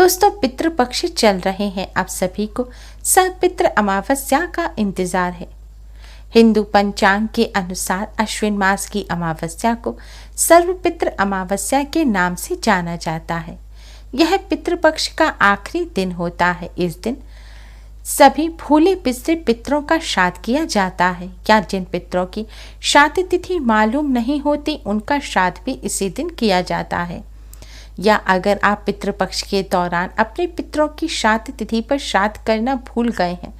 दोस्तों, पितृपक्ष चल रहे हैं। आप सभी को सर्वपितृ अमावस्या का इंतजार है। हिंदू पंचांग के अनुसार अश्विन मास की अमावस्या को सर्वपितृ अमावस्या के नाम से जाना जाता है। यह पितृपक्ष का आखिरी दिन होता है। इस दिन सभी भूले बिसरे पितरों का श्राद्ध किया जाता है, या जिन पितरों की श्राद्ध तिथि मालूम नहीं होती उनका श्राद्ध भी इसी दिन किया जाता है। या अगर आप पितृपक्ष के दौरान अपने पितरों की श्राद्ध तिथि पर श्राद्ध करना भूल गए हैं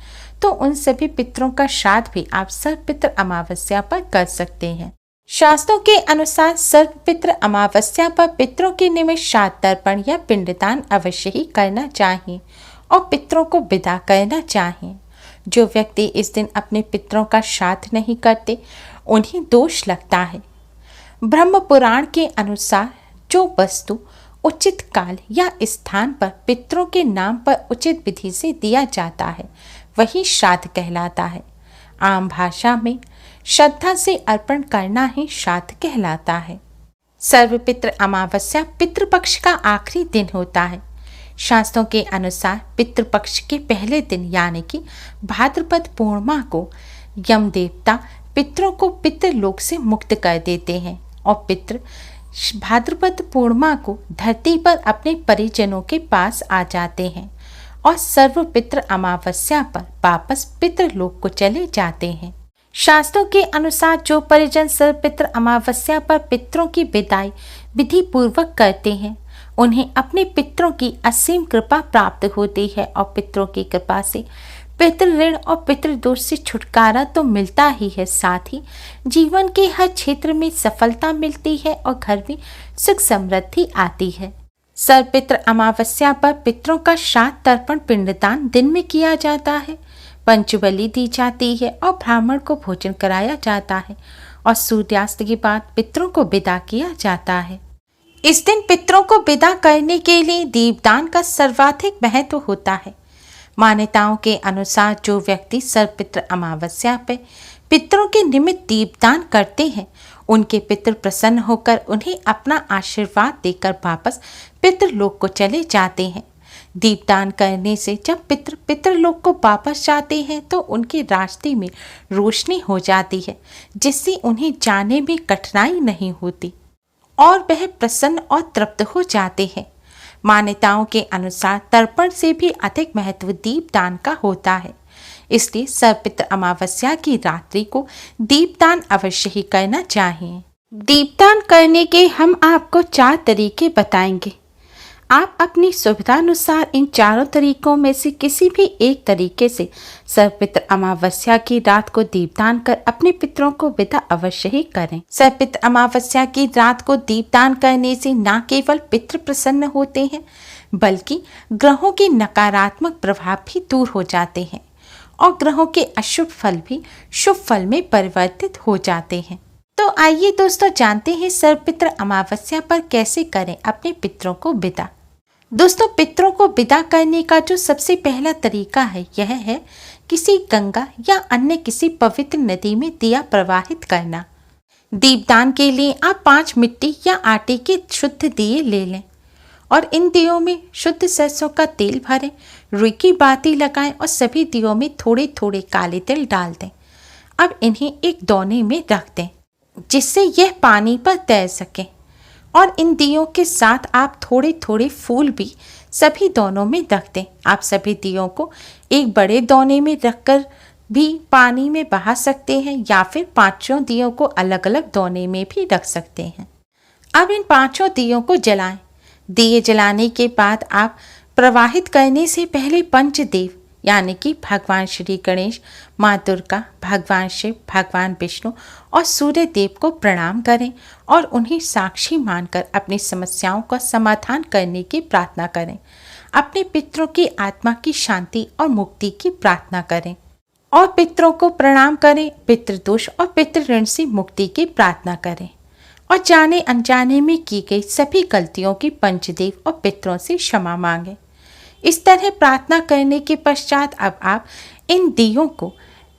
तो उन सभी पितरों का श्राद्ध भी आप सर्वपितृ अमावस्या पर कर सकते हैं। शास्त्रों के अनुसार सर्वपितृ अमावस्या पर पितरों के निमित्त श्राद्ध तर्पण या पिंडदान अवश्य ही करना चाहिए और पितरों को विदा करना चाहिए। जो व्यक्ति इस दिन अपने पितरों का श्राद्ध नहीं करते उन्हें दोष लगता है। ब्रह्म पुराण के अनुसार जो वस्तु उचित काल या स्थान पर पितरों के नाम पर उचित विधि से दिया जाता है वही श्राद्ध कहलाता है। आम भाषा में श्रद्धा से अर्पण करना ही श्राद्ध कहलाता है। सर्वपितृ अमावस्या पितृपक्ष का आखिरी दिन होता है। शास्त्रों के अनुसार पितृपक्ष के पहले दिन यानी कि भाद्रपद पूर्णिमा को यम देवता पितरों को पितृलोक से मुक्त कर देते हैं और पितृ भाद्रपद पूर्णिमा को धरती पर अपने परिजनों के पास आ जाते हैं और सर्वपितृ अमावस्या पर वापस पितृलोक को चले जाते हैं। शास्त्रों के अनुसार जो परिजन सर्वपितृ अमावस्या पर पितरों की विदाई विधि पूर्वक करते हैं उन्हें अपने पितरों की असीम कृपा प्राप्त होती है और पितरों की कृपा से पितृ ऋण और पितृदोष से छुटकारा तो मिलता ही है, साथ ही जीवन के हर क्षेत्र में सफलता मिलती है और घर में सुख समृद्धि आती है। सर्वपितृ अमावस्या पर पितरों का श्राद्ध तर्पण पिंडदान दिन में किया जाता है। पंचबली दी जाती है और ब्राह्मण को भोजन कराया जाता है और सूर्यास्त के बाद पितरों को विदा किया जाता है। इस दिन पितरों को विदा करने के लिए दीपदान का सर्वाधिक महत्व होता है। मान्यताओं के अनुसार जो व्यक्ति सर्वपितृ अमावस्या पर पितरों के निमित्त दीपदान करते हैं उनके पितृ प्रसन्न होकर उन्हें अपना आशीर्वाद देकर वापस पितृलोक को चले जाते हैं। दीपदान करने से जब पितृलोक को वापस जाते हैं तो उनके रास्ते में रोशनी हो जाती है, जिससे उन्हें जाने में कठिनाई नहीं होती और वह प्रसन्न और तृप्त हो जाते हैं। मान्यताओं के अनुसार तर्पण से भी अधिक महत्व दीपदान का होता है, इसलिए सर्वपितृ अमावस्या की रात्रि को दीपदान अवश्य ही करना चाहिए। दीपदान करने के हम आपको 4 तरीके बताएंगे। आप अपनी सुविधानुसार इन चारों तरीकों में से किसी भी एक तरीके से सर्वपितृ अमावस्या की रात को दीपदान कर अपने पितरों को विदा अवश्य ही करें। सर्वपितृ अमावस्या की रात को दीपदान करने से न केवल पितृ प्रसन्न होते हैं बल्कि ग्रहों के नकारात्मक प्रभाव भी दूर हो जाते हैं और ग्रहों के अशुभ फल भी शुभ फल में परिवर्तित हो जाते हैं। तो आइए दोस्तों जानते हैं सर्वपितृ अमावस्या पर कैसे करें अपने पितरों को विदा। दोस्तों, पितरों को विदा करने का जो सबसे पहला तरीका है यह है किसी गंगा या अन्य किसी पवित्र नदी में दिया प्रवाहित करना। दीपदान के लिए आप 5 मिट्टी या आटे के शुद्ध दिए ले लें और इन दियों में शुद्ध सरसों का तेल भरें, रुई की बाती लगाएं और सभी दियों में थोड़े थोड़े काले तिल डाल दें। अब इन्हें एक दौने में रख दें जिससे यह पानी पर तैर सके और इन दियों के साथ आप थोड़े थोड़े फूल भी सभी दोनों में रख दें। आप सभी दियों को एक बड़े दौने में रखकर भी पानी में बहा सकते हैं या फिर 5 दियों को अलग अलग दौने में भी रख सकते हैं। अब इन 5 दियों को जलाएं। दिए जलाने के बाद आप प्रवाहित करने से पहले पंचदेव यानी कि भगवान श्री गणेश, माँ दुर्गा, भगवान शिव, भगवान विष्णु और सूर्य देव को प्रणाम करें और उन्हें साक्षी मानकर अपनी समस्याओं का समाधान करने की प्रार्थना करें। अपने पितरों की आत्मा की शांति और मुक्ति की प्रार्थना करें और पितरों को प्रणाम करें। पितृदोष और पितृ ऋण से मुक्ति की प्रार्थना करें और जाने अनजाने में की गई सभी गलतियों की पंचदेव और पितरों से क्षमा मांगें। इस तरह प्रार्थना करने के पश्चात अब आप इन दियों को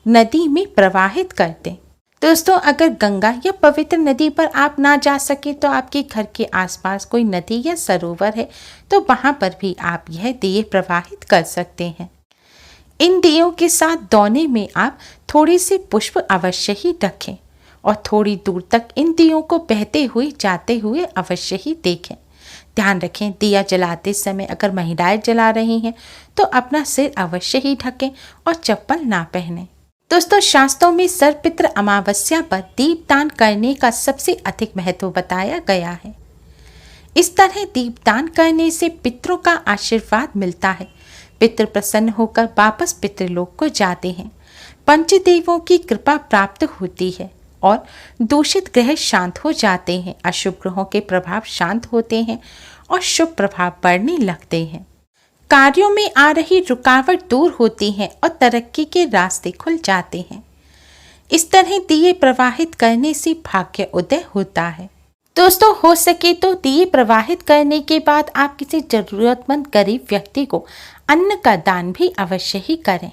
नदी में प्रवाहित कर दें। दोस्तों, अगर गंगा या पवित्र नदी पर आप ना जा सके तो आपके घर के आसपास कोई नदी या सरोवर है तो वहां पर भी आप यह दिए प्रवाहित कर सकते हैं। इन दियों के साथ दौने में आप थोड़े से पुष्प अवश्य ही रखें और थोड़ी दूर तक इन दियों को बहते हुए जाते हुए अवश्य ही देखें। ध्यान रखें, दिया जलाते समय अगर महिलाएं जला रही हैं तो अपना सिर अवश्य ही ढकें और चप्पल ना पहनें। दोस्तों, शास्त्रों में सर्वपित्र अमावस्या पर दीपदान करने का सबसे अधिक महत्व बताया गया है। इस तरह दीपदान करने से पितरों का आशीर्वाद मिलता है। पितृ प्रसन्न होकर वापस पितृलोक को जाते हैं। पंचदेवों की कृपा प्राप्त होती है और दूषित ग्रह शांत हो जाते हैं। अशुभ ग्रहों के प्रभाव शांत होते हैं और शुभ प्रभाव बढ़ने लगते हैं। कार्यों में आ रही रुकावट दूर होती है और तरक्की के रास्ते खुल जाते हैं। इस तरह दिए प्रवाहित करने से भाग्य उदय होता है। दोस्तों, हो सके तो दिए प्रवाहित करने के बाद आप किसी जरूरतमंद गरीब व्यक्ति को अन्न का दान भी अवश्य ही करें।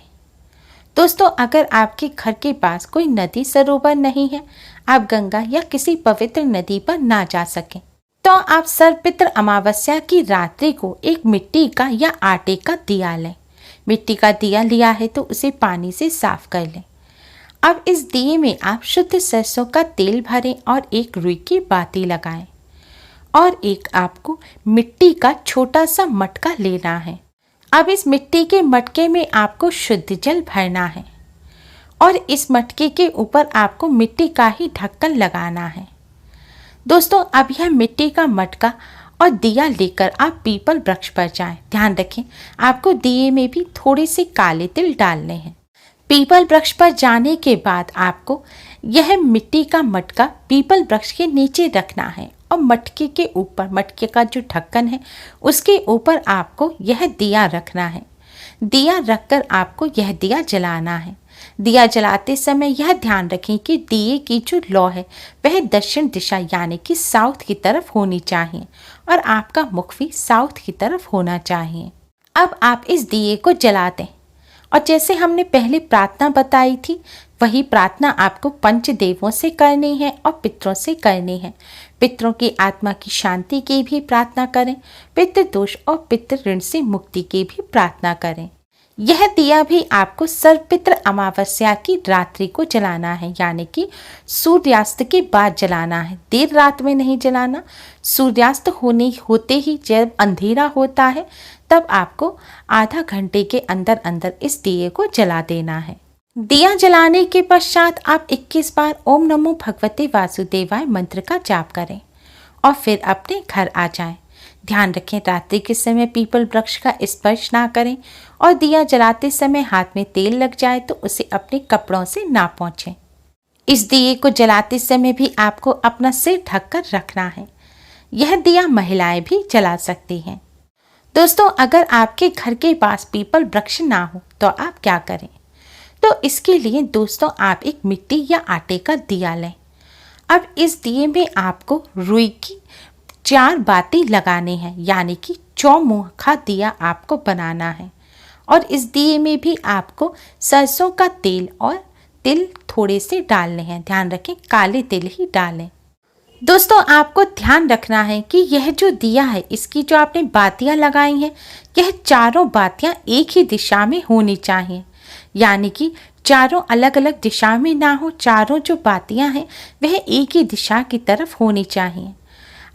दोस्तों, अगर आपके घर के पास कोई नदी सरोवर नहीं है, आप गंगा या किसी पवित्र नदी पर ना जा सकें, तो आप सर्वपित्र अमावस्या की रात्रि को एक मिट्टी का या आटे का दिया लें। मिट्टी का दिया लिया है तो उसे पानी से साफ कर लें। अब इस दिए में आप शुद्ध सरसों का तेल भरें और एक रुई की बाती लगाएं और एक आपको मिट्टी का छोटा सा मटका लेना है। अब इस मिट्टी के मटके में आपको शुद्ध जल भरना है और इस मटके के ऊपर आपको मिट्टी का ही ढक्कन लगाना है। दोस्तों, अब यह मिट्टी का मटका और दिया लेकर आप पीपल वृक्ष पर जाएं। ध्यान रखें, आपको दिए में भी थोड़े से काले तिल डालने हैं। पीपल वृक्ष पर जाने के बाद आपको यह मिट्टी का मटका पीपल वृक्ष के नीचे रखना है और मटके के ऊपर, मटके का जो ढक्कन है उसके ऊपर आपको यह दिया रखना है। दिया रखकर आपको यह दिया जलाना है। दिया जलाते समय यह ध्यान रखें कि दिए की जो लौ है वह दक्षिण दिशा यानी कि साउथ की तरफ होनी चाहिए और आपका मुख भी साउथ की तरफ होना चाहिए। अब आप इस दिए को जला दें और जैसे हमने पहले प्रार्थना बताई थी वही प्रार्थना आपको पंचदेवों से करनी है और पितरों से करनी है। पितरों की आत्मा की शांति की भी प्रार्थना करें, पितृदोष और पितृ ऋण से मुक्ति की भी प्रार्थना करें। यह दिया भी आपको सर्वपित्र अमावस्या की रात्रि को जलाना है, यानी कि सूर्यास्त के बाद जलाना है। देर रात में नहीं जलाना। सूर्यास्त होते ही जब अंधेरा होता है तब आपको आधा घंटे के अंदर अंदर इस दिए को जला देना है। दिया जलाने के पश्चात आप 21 बार ओम नमो भगवते वासुदेवाय मंत्र का जाप करें और फिर अपने घर आ जाएं। ध्यान रखें, रात्रि के समय पीपल वृक्ष का स्पर्श ना करें और दिया जलाते समय हाथ में तेल लग जाए तो उसे अपने कपड़ों से ना पोंछें। इस दिए को जलाते समय भी आपको अपना सिर ढककर रखना है। यह दिया महिलाएं भी जला सकती हैं। दोस्तों, अगर आपके घर के पास पीपल वृक्ष ना हो तो आप क्या करें? तो इसके लिए दोस्तों आप एक मिट्टी या आटे का दिया लें। अब इस दिए में आपको रुई की 4 बाती लगाने हैं, यानी कि चौमुखा दिया आपको बनाना है और इस दिए में भी आपको सरसों का तेल और तिल थोड़े से डालने हैं। ध्यान रखें, काले तिल ही डालें। दोस्तों, आपको ध्यान रखना है कि यह जो दिया है इसकी जो आपने बातियां लगाई हैं यह चारों बातियां एक ही दिशा में होनी चाहिए, यानी कि चारों अलग अलग दिशा में ना हो। चारों जो बातियां हैं वह एक ही दिशा की तरफ होनी चाहिए।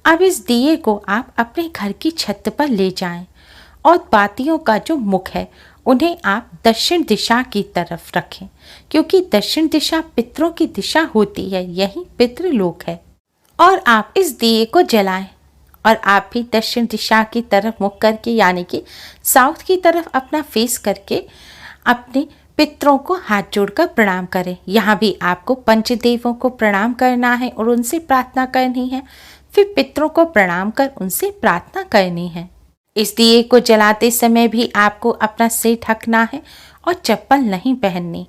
अब इस दिए को आप अपने घर की छत पर ले जाएं और बातियों का जो मुख है उन्हें आप दक्षिण दिशा की तरफ रखें, क्योंकि दक्षिण दिशा पितरों की दिशा होती है, यही पितृलोक है। और आप इस दिए को जलाएं और आप भी दक्षिण दिशा की तरफ मुख करके, यानी कि साउथ की तरफ अपना फेस करके अपने पितरों को हाथ जोड़कर प्रणाम करें। यहाँ भी आपको पंचदेवों को प्रणाम करना है और उनसे प्रार्थना करनी है। फिर पितरों को प्रणाम कर उनसे प्रार्थना करनी है। इस दिए को जलाते समय भी आपको अपना सिर ढकना है और चप्पल नहीं पहननी।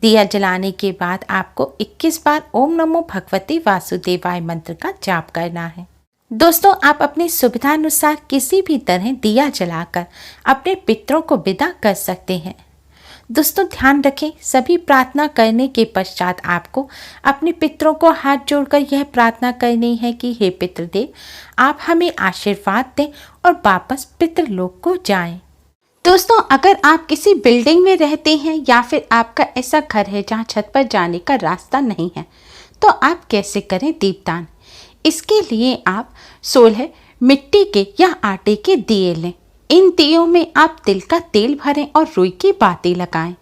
दिया जलाने के बाद आपको 21 बार ओम नमो भगवते वासुदेवाय मंत्र का जाप करना है। दोस्तों, आप अपनी सुविधानुसार किसी भी तरह दिया जलाकर अपने पितरों को विदा कर सकते हैं। दोस्तों ध्यान रखें, सभी प्रार्थना करने के पश्चात आपको अपने पितरों को हाथ जोड़कर यह प्रार्थना करनी है कि हे पितृदेव, आप हमें आशीर्वाद दें और वापस पितृलोक को जाएं। दोस्तों अगर आप किसी बिल्डिंग में रहते हैं या फिर आपका ऐसा घर है जहां छत पर जाने का रास्ता नहीं है, तो आप कैसे करें दीपदान। इसके लिए आप 16 मिट्टी के या आटे के दिए लें। इन दियों में आप तिल का तेल भरें और रुई की बाती लगाएं।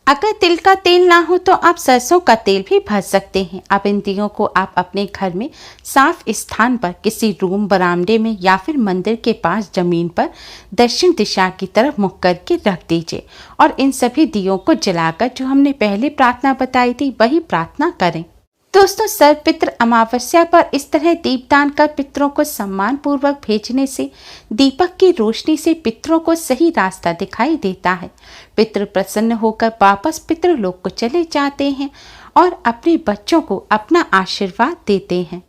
अगर तिल का तेल ना हो तो आप सरसों का तेल भी भर सकते हैं। अब इन दियों को आप अपने घर में साफ स्थान पर, किसी रूम, बरामदे में या फिर मंदिर के पास जमीन पर दक्षिण दिशा की तरफ मुख करके रख दीजिए और इन सभी दियों को जलाकर जो हमने पहले प्रार्थना बताई थी वही प्रार्थना करें। दोस्तों सर्वपितृ अमावस्या पर इस तरह दीपदान कर पितरों को सम्मान पूर्वक भेजने से दीपक की रोशनी से पितरों को सही रास्ता दिखाई देता है। पितृ प्रसन्न होकर वापस पितृलोक को चले जाते हैं और अपने बच्चों को अपना आशीर्वाद देते हैं।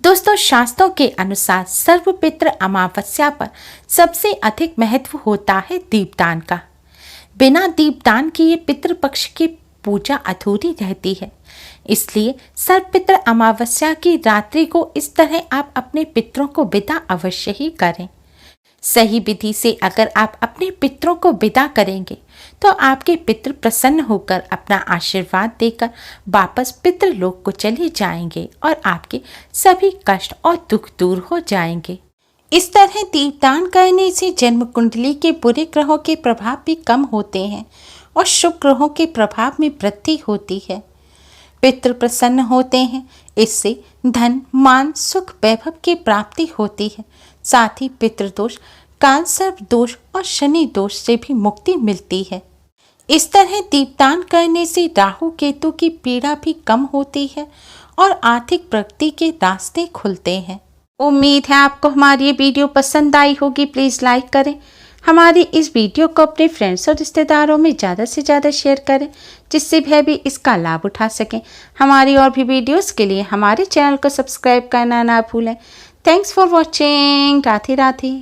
दोस्तों शास्त्रों के अनुसार सर्वपितृ अमावस्या पर सबसे अधिक महत्व होता है दीपदान का। बिना दीपदान किए पितृपक्ष की पूजा अधूरी रहती है। इसलिए सर्वपितृ अमावस्या की रात्रि को इस तरह आप अपने पितरों को विदा अवश्य ही करें। सही विधि से अगर आप अपने पितरों को विदा करेंगे तो आपके पितृ प्रसन्न होकर अपना आशीर्वाद देकर वापस पितृलोक को चले जाएंगे और आपके सभी कष्ट और दुख दूर हो जाएंगे। इस तरह दीपदान करने से जन्म कुंडली के बुरे ग्रहों के प्रभाव भी कम होते हैं और शुभ ग्रहों के प्रभाव में वृद्धि होती है। पितृ प्रसन्न होते हैं, इससे धन, मान, सुख, वैभव की प्राप्ति होती है। साथ ही पितृदोष, काल सर्प दोष और शनि दोष से भी मुक्ति मिलती है। इस तरह दीपदान करने से राहु केतु की पीड़ा भी कम होती है और आर्थिक प्रगति के रास्ते खुलते हैं। उम्मीद है आपको हमारी ये वीडियो पसंद आई होगी। प्लीज़ लाइक करें। हमारी इस वीडियो को अपने फ्रेंड्स और रिश्तेदारों में ज़्यादा से ज़्यादा शेयर करें, जिससे वह भी इसका लाभ उठा सकें। हमारी और भी वीडियोस के लिए हमारे चैनल को सब्सक्राइब करना ना भूलें। Thanks for watching. Radhe Radhe.